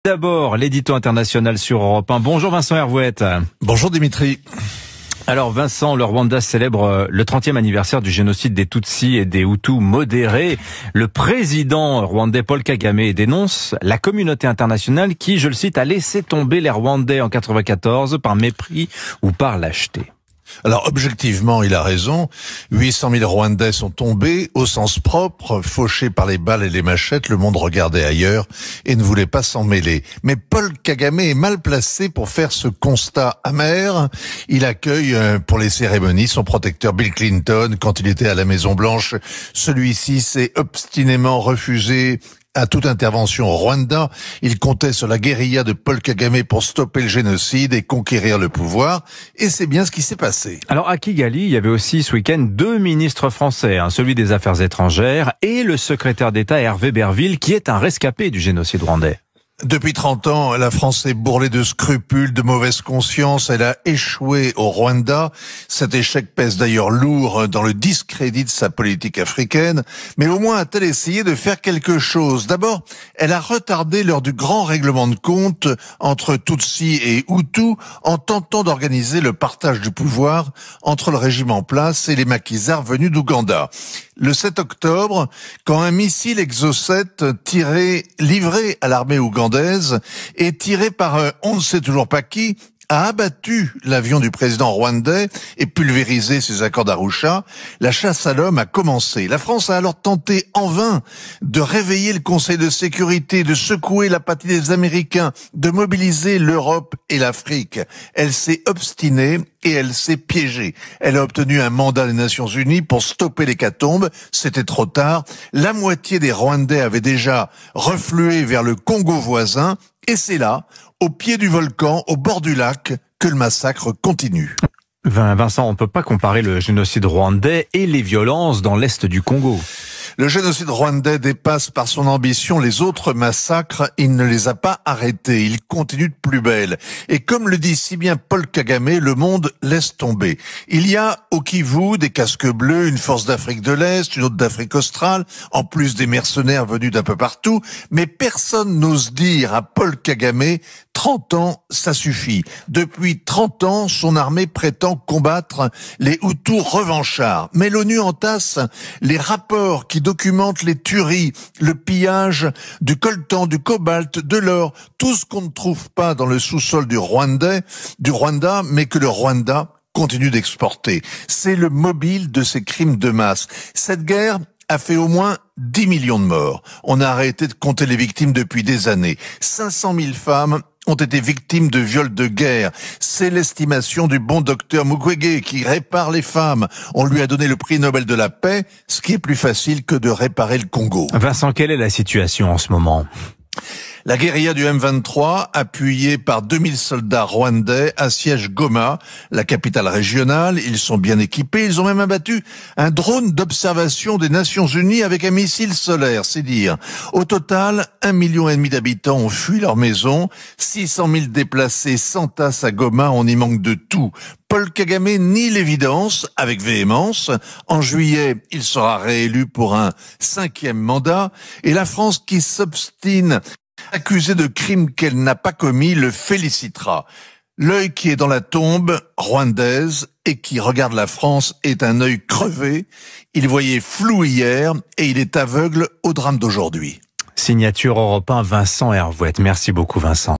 D'abord, l'édito international sur Europe 1. Bonjour Vincent Hervouette. Bonjour Dimitri. Alors Vincent, le Rwanda célèbre le 30e anniversaire du génocide des Tutsis et des Hutus modérés. Le président rwandais Paul Kagame dénonce la communauté internationale qui, je le cite, a laissé tomber les Rwandais en 94 par mépris ou par lâcheté. Alors objectivement, il a raison. 800 000 Rwandais sont tombés, au sens propre, fauchés par les balles et les machettes. Le monde regardait ailleurs et ne voulait pas s'en mêler. Mais Paul Kagame est mal placé pour faire ce constat amer. Il accueille pour les cérémonies son protecteur Bill Clinton quand il était à la Maison Blanche. Celui-ci s'est obstinément refusé à toute intervention au Rwanda. Il comptait sur la guérilla de Paul Kagame pour stopper le génocide et conquérir le pouvoir. Et c'est bien ce qui s'est passé. Alors à Kigali, il y avait aussi ce week-end 2 ministres français, celui des Affaires étrangères et le secrétaire d'État Hervé Berville, qui est un rescapé du génocide rwandais. Depuis 30 ans, la France est bourrelée de scrupules, de mauvaise conscience. Elle a échoué au Rwanda. Cet échec pèse d'ailleurs lourd dans le discrédit de sa politique africaine. Mais au moins a-t-elle essayé de faire quelque chose. D'abord, elle a retardé l'heure du grand règlement de compte entre Tutsis et Hutus en tentant d'organiser le partage du pouvoir entre le régime en place et les maquisards venus d'Ouganda. Le 7 octobre, quand un missile Exocet livré à l'armée ougandaise et tiré par on ne sait toujours pas qui, a abattu l'avion du président rwandais et pulvérisé ses accords d'Arusha, la chasse à l'homme a commencé. La France a alors tenté en vain de réveiller le Conseil de sécurité, de secouer l'apathie des Américains, de mobiliser l'Europe et l'Afrique. Elle s'est obstinée et elle s'est piégée. Elle a obtenu un mandat des Nations Unies pour stopper l'hécatombe. C'était trop tard. La moitié des Rwandais avaient déjà reflué vers le Congo voisin. Et c'est là, au pied du volcan, au bord du lac, que le massacre continue. Vincent, on ne peut pas comparer le génocide rwandais et les violences dans l'est du Congo. Le génocide rwandais dépasse par son ambition les autres massacres. Il ne les a pas arrêtés. Il continue de plus belle. Et comme le dit si bien Paul Kagame, le monde laisse tomber. Il y a au Kivu des casques bleus, une force d'Afrique de l'Est, une autre d'Afrique australe, en plus des mercenaires venus d'un peu partout. Mais personne n'ose dire à Paul Kagame, 30 ans, ça suffit. Depuis 30 ans, son armée prétend combattre les Hutus revanchards. Mais l'ONU entasse les rapports qui documentent les tueries, le pillage du coltan, du cobalt, de l'or, tout ce qu'on ne trouve pas dans le sous-sol du Rwanda, mais que le Rwanda continue d'exporter. C'est le mobile de ces crimes de masse. Cette guerre a fait au moins 10 millions de morts. On a arrêté de compter les victimes depuis des années. 500 000 femmes ont été victimes de viols de guerre. C'est l'estimation du bon docteur Mukwege qui répare les femmes. On lui a donné le prix Nobel de la paix, ce qui est plus facile que de réparer le Congo. Vincent, quelle est la situation en ce moment ? La guérilla du M23, appuyée par 2000 soldats rwandais, assiège Goma, la capitale régionale. Ils sont bien équipés. Ils ont même abattu un drone d'observation des Nations Unies avec un missile solaire, c'est dire. Au total, 1,5 million d'habitants ont fui leur maison. 600 000 déplacés s'entassent à Goma. On y manque de tout. Paul Kagame nie l'évidence avec véhémence. En juillet, il sera réélu pour un 5e mandat. Et la France qui s'obstine, accusée de crimes qu'elle n'a pas commis, le félicitera. L'œil qui est dans la tombe rwandaise et qui regarde la France est un œil crevé. Il voyait flou hier et il est aveugle au drame d'aujourd'hui. Signature Europe 1, Vincent Hervouette. Merci beaucoup Vincent.